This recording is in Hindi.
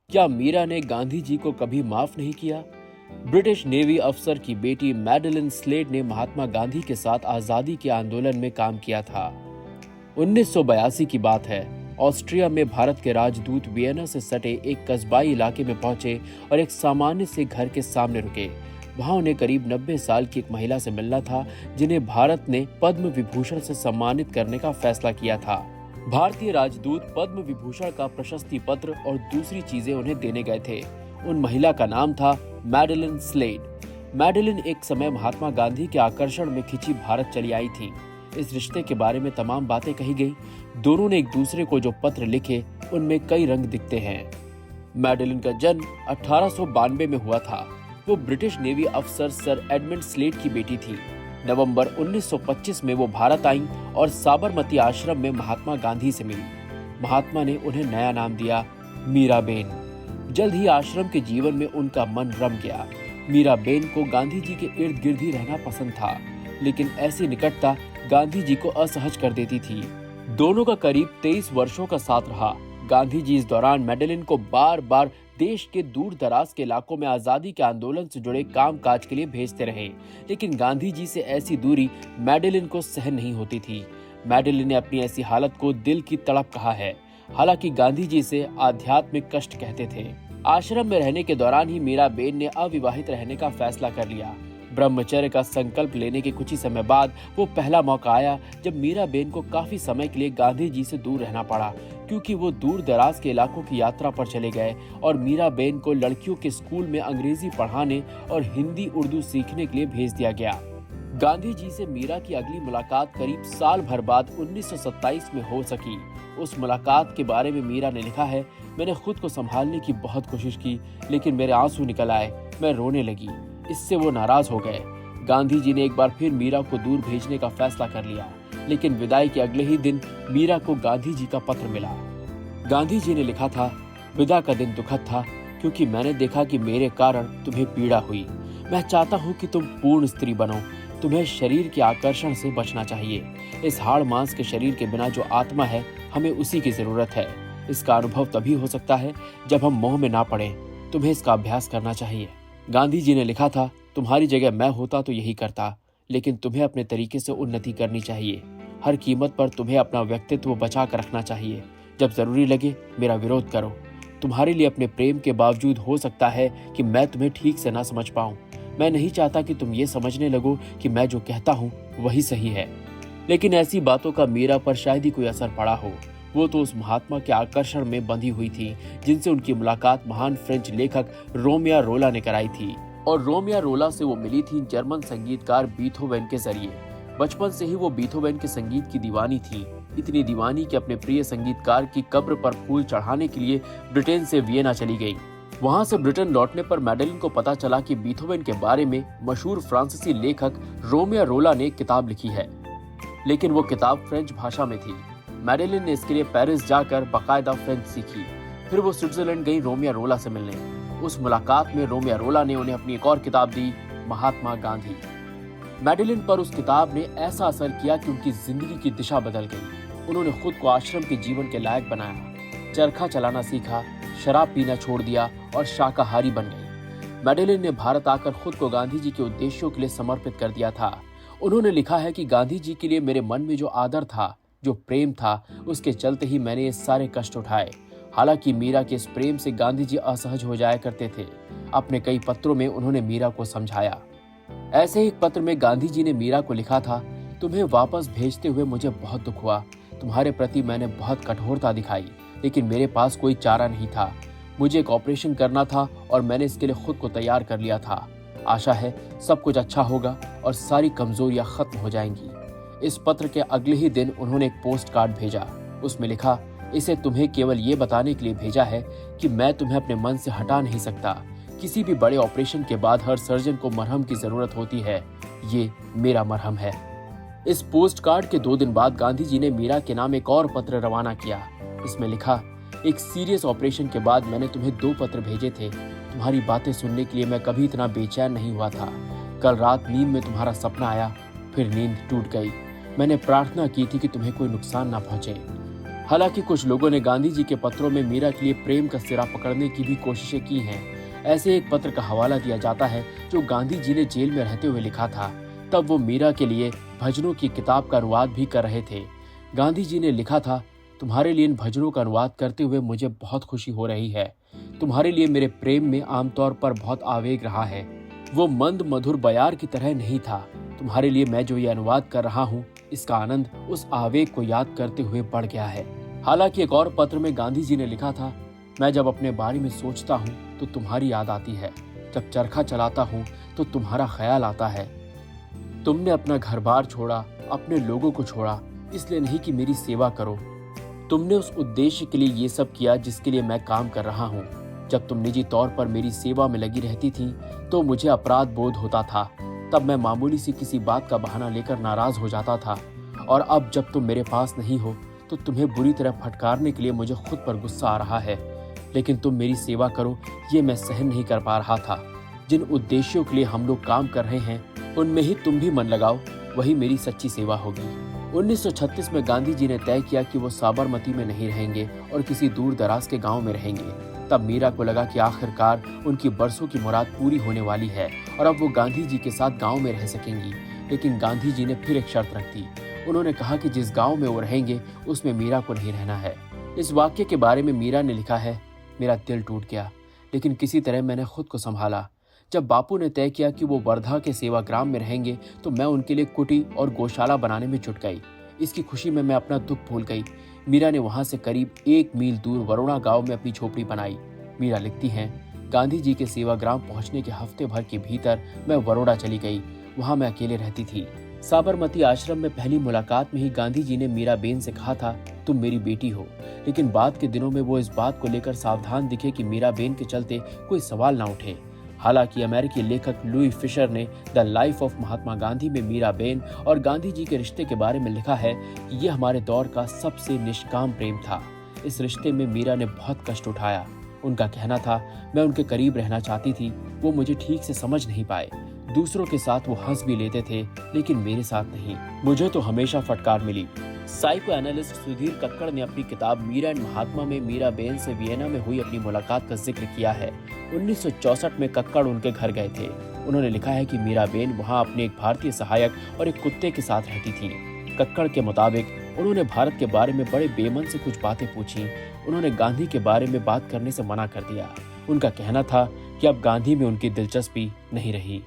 क्या मीरा ने गांधी जी को कभी माफ नहीं किया? ब्रिटिश नेवी अफसर की बेटी मैडेलिन स्लेड ने महात्मा गांधी के साथ आजादी के आंदोलन में काम किया था। 1982 की बात है। ऑस्ट्रिया में भारत के राजदूत वियना से सटे एक कस्बाई इलाके में पहुंचे और एक सामान्य से घर के सामने रुके। वहां उन्हें करीब 90 साल की एक महिला से मिलना था, जिन्हें भारत ने पद्म विभूषण से सम्मानित करने का फैसला किया था। भारतीय राजदूत पद्म विभूषण का प्रशस्ति पत्र और दूसरी चीजें उन्हें देने गए थे। उन महिला का नाम था मैडेलिन स्लेड। मैडेलिन एक समय महात्मा गांधी के आकर्षण में खिंची भारत चली आई थी। इस रिश्ते के बारे में तमाम बातें कही गई। दोनों ने एक दूसरे को जो पत्र लिखे, उनमें कई रंग दिखते हैं। मैडेलिन का जन्म 1892 में हुआ था। वो ब्रिटिश नेवी अफसर सर एडमंड स्लेड की बेटी थी। नवंबर 1925 में वो भारत आईं और साबरमती आश्रम में महात्मा गांधी से मिली। महात्मा ने उन्हें नया नाम दिया, मीराबेन। जल्द ही आश्रम के जीवन में उनका मन रम गया। मीराबेन को गांधी जी के इर्द गिर्द ही रहना पसंद था, लेकिन ऐसी निकटता गांधी जी को असहज कर देती थी। दोनों का करीब 23 वर्षों का साथ रहा। गांधी जी इस दौरान मैडेलिन को बार बार देश के दूर दराज के इलाकों में आजादी के आंदोलन से जुड़े काम काज के लिए भेजते रहे, लेकिन गांधी जी से ऐसी दूरी मैडेलिन को सहन नहीं होती थी। मैडेलिन ने अपनी ऐसी हालत को दिल की तड़प कहा है। हालांकि गांधी जी से आध्यात्मिक कष्ट कहते थे। आश्रम में रहने के दौरान ही मीराबेन ने अविवाहित रहने का फैसला कर लिया। ब्रह्मचर्य का संकल्प लेने के कुछ ही समय बाद वो पहला मौका आया जब मीराबेन को काफी समय के लिए गांधी जी से दूर रहना पड़ा, क्योंकि वो दूर दराज के इलाकों की यात्रा पर चले गए और मीराबेन को लड़कियों के स्कूल में अंग्रेजी पढ़ाने और हिंदी उर्दू सीखने के लिए भेज दिया गया। गांधी जी से मीरा की अगली मुलाकात करीब साल भर बाद 1927 में हो सकी। उस मुलाकात के बारे में मीरा ने लिखा है, मैंने खुद को संभालने की बहुत कोशिश की, लेकिन मेरे आंसू निकल आए। मैं रोने लगी। इससे वो नाराज हो गए। गांधी जी ने एक बार फिर मीरा को दूर भेजने का फैसला कर लिया, लेकिन विदाई के अगले ही दिन मीरा को गांधी जी का पत्र मिला। गांधी जी ने लिखा था, विदा का दिन दुखद था, क्योंकि मैंने देखा कि मेरे कारण तुम्हें पीड़ा हुई। मैं चाहता हूँ कि तुम पूर्ण स्त्री बनो। तुम्हें शरीर के आकर्षण से बचना चाहिए। इस हाड़ मांस के शरीर के बिना जो आत्मा है, हमें उसी की जरूरत है। इसका अनुभव तभी हो सकता है जब हम मोह में ना पड़े। तुम्हें इसका अभ्यास करना चाहिए। गांधी जी ने लिखा था, तुम्हारी जगह मैं होता तो यही करता, लेकिन तुम्हें अपने तरीके से उन्नति करनी चाहिए। हर कीमत पर तुम्हें अपना व्यक्तित्व बचा कर रखना चाहिए। जब जरूरी लगे मेरा विरोध करो। तुम्हारे लिए अपने प्रेम के बावजूद हो सकता है कि मैं तुम्हें ठीक से ना समझ पाऊं। मैं नहीं चाहता कि तुम ये समझने लगो कि मैं जो कहता हूँ वही सही है। लेकिन ऐसी बातों का मीरा पर शायद ही कोई असर पड़ा हो। वो तो उस महात्मा के आकर्षण में बंधी हुई थी, जिनसे उनकी मुलाकात महान फ्रेंच लेखक रोमियो रोला ने कराई थी। और रोमियो रोला से वो मिली थी जर्मन संगीतकार बीथोवेन के जरिए। बचपन से ही वो बीथोवेन के संगीत की दीवानी थी। इतनी दीवानी कि अपने प्रिय संगीतकार की कब्र पर फूल चढ़ाने के लिए ब्रिटेन से वियना चली गई। वहां से ब्रिटेन लौटने पर मैडेलिन को पता चला कि बीथोवेन के बारे में मशहूर फ्रांसीसी लेखक रोमियो रोला ने किताब लिखी है, लेकिन वो किताब फ्रेंच भाषा में थी। मैडेलिन ने इसके लिए पेरिस जाकर बाकायदा फ्रेंच सीखी। फिर वो स्विट्जरलैंड गई रोमियो रोला से मिलने। उस मुलाकात में रोमियो रोला ने उन्हें अपनी एक और किताब दी, महात्मा गांधी। मैडेलिन पर उस किताब ने ऐसा असर किया कि उनकी जिंदगी की दिशा बदल गई। उन्होंने खुद को आश्रम के जीवन के लायक बनाया, चरखा चलाना सीखा, शराब पीना छोड़ दिया और शाकाहारी बन गई। मैडेलिन ने भारत आकर खुद को गांधी जी के उद्देश्यों के लिए समर्पित कर दिया था। उन्होंने लिखा है कि गांधी जी के लिए मेरे मन में जो आदर था, जो प्रेम था, उसके चलते ही मैंने ये सारे कष्ट उठाए। हालांकि मीरा के इस प्रेम से गांधी जी असहज हो जाया करते थे। अपने कई पत्रों में उन्होंने मीरा को समझाया। ऐसे ही एक पत्र में गांधी जी ने मीरा को लिखा था, तुम्हें वापस भेजते हुए मुझे बहुत दुख हुआ। तुम्हारे प्रति मैंने बहुत कठोरता दिखाई, लेकिन मेरे पास कोई चारा नहीं था। मुझे एक ऑपरेशन करना था और मैंने इसके लिए खुद को तैयार कर लिया था। आशा है सब कुछ अच्छा होगा और सारी कमजोरियां खत्म हो जाएंगी। इस पत्र के अगले ही दिन उन्होंने एक पोस्ट कार्ड भेजा। उसमें लिखा, इसे तुम्हें केवल ये बताने के लिए भेजा है कि मैं तुम्हें अपने मन से हटा नहीं सकता। किसी भी बड़े ऑपरेशन के बाद हर सर्जन को मरहम की जरूरत होती है। ये मेरा मरहम है। इस पोस्ट कार्ड के 2 दिन बाद गांधी जी ने मीरा के नाम एक और पत्र रवाना किया। इसमें लिखा, एक सीरियस ऑपरेशन के बाद मैंने तुम्हें 2 पत्र भेजे थे। तुम्हारी बातें सुनने के लिए मैं कभी इतना बेचैन नहीं हुआ था। कल रात नींद में तुम्हारा सपना आया, फिर नींद टूट गई। मैंने प्रार्थना की थी कि तुम्हें कोई नुकसान ना पहुंचे। हालांकि कुछ लोगों ने गांधी जी के पत्रों में मीरा के लिए प्रेम का सिरा पकड़ने की भी कोशिशें की हैं। ऐसे एक पत्र का हवाला दिया जाता है जो गांधी जी ने जेल में रहते हुए लिखा था। तब वो मीरा के लिए भजनों की किताब का अनुवाद भी कर रहे थे। गांधी जी ने लिखा था, तुम्हारे लिए इन भजनों का अनुवाद करते हुए मुझे बहुत खुशी हो रही है। तुम्हारे लिए मेरे प्रेम में आमतौर पर बहुत आवेग रहा है। वो मंद मधुर बयार की तरह नहीं था। तुम्हारे लिए मैं जो ये अनुवाद कर रहा हूँ, इसका आनंद उस आवेग को याद करते हुए बढ़ गया है। हालांकि एक और पत्र में गांधी जी ने लिखा था, मैं जब अपने बारे में सोचता हूँ तो तुम्हारी याद आती है। जब चरखा चलाता हूँ तो तुम्हारा ख्याल आता है। तुमने अपना घर बार छोड़ा, अपने लोगों को छोड़ा, इसलिए नहीं कि मेरी सेवा करो। तुमने उस उद्देश्य के लिए ये सब किया जिसके लिए मैं काम कर रहा हूँ। जब तुम निजी तौर पर मेरी सेवा में लगी रहती थी तो मुझे अपराध बोध होता था। तब मैं मामूली सी किसी बात का बहाना लेकर नाराज हो जाता था। और अब जब तुम मेरे पास नहीं हो तो तुम्हें बुरी तरह फटकारने के लिए मुझे खुद पर गुस्सा आ रहा है। लेकिन तुम मेरी सेवा करो, ये मैं सहन नहीं कर पा रहा था। जिन उद्देश्यों के लिए हम लोग काम कर रहे हैं उनमें ही तुम भी मन लगाओ, वही मेरी सच्ची सेवा होगी। 1936 में गांधी जी ने तय किया कि वो साबरमती में नहीं रहेंगे और किसी दूर दराज के गांव में रहेंगे। तब मीरा को लगा कि आखिरकार उनकी बरसों की मुराद पूरी होने वाली है और अब वो गांधी जी के साथ गांव में रह सकेंगी। लेकिन गांधी जी ने फिर एक शर्त रख दी। उन्होंने कहा कि जिस गांव में वो रहेंगे उसमें मीरा को नहीं रहना है। इस वाक्य के बारे में मीरा ने लिखा है, मेरा दिल टूट गया, लेकिन किसी तरह मैंने खुद को संभाला। जब बापू ने तय किया कि वो वर्धा के सेवाग्राम में रहेंगे तो मैं उनके लिए कुटी और गौशाला बनाने में जुट गई। इसकी खुशी में मैं अपना दुख भूल गई। मीरा ने वहां से करीब 1 मील दूर वरुणा गांव में अपनी झोपड़ी बनाई। मीरा लिखती हैं, गांधी जी के सेवाग्राम पहुंचने के हफ्ते भर के भीतर मैं वरोड़ा चली गई। वहां मैं अकेले रहती थी। साबरमती आश्रम में पहली मुलाकात में ही गांधी जी ने मीरा बेन से कहा था, तुम मेरी बेटी हो। लेकिन बाद के दिनों में वो इस बात को लेकर सावधान दिखे कि मीरा बेन के चलते कोई सवाल ना उठे। हालांकि अमेरिकी लेखक लुई फिशर ने the life of Mahatma Gandhi में मीरा बेन और गांधी जी के रिश्ते के बारे में लिखा है कि यह हमारे दौर का सबसे निष्काम प्रेम था। इस रिश्ते में मीरा ने बहुत कष्ट उठाया। उनका कहना था, मैं उनके करीब रहना चाहती थी, वो मुझे ठीक से समझ नहीं पाए। दूसरों के साथ वो हंस भी लेते थे, लेकिन मेरे साथ नहीं। मुझे तो हमेशा फटकार मिली। साइको एनालिस्ट सुधीर कक्कड़ ने अपनी किताब मीरा एंड महात्मा में मीरा बेन से वियना में हुई अपनी मुलाकात का जिक्र किया है। 1964 में कक्कड़ उनके घर गए थे। उन्होंने लिखा है कि मीरा बेन वहां अपने एक भारतीय सहायक और एक कुत्ते के साथ रहती थी। कक्कड़ के मुताबिक उन्होंने भारत के बारे में बड़े बेमन से कुछ बातें पूछी। उन्होंने गांधी के बारे में बात करने से मना कर दिया। उनका कहना था कि अब गांधी में उनकी दिलचस्पी नहीं रही।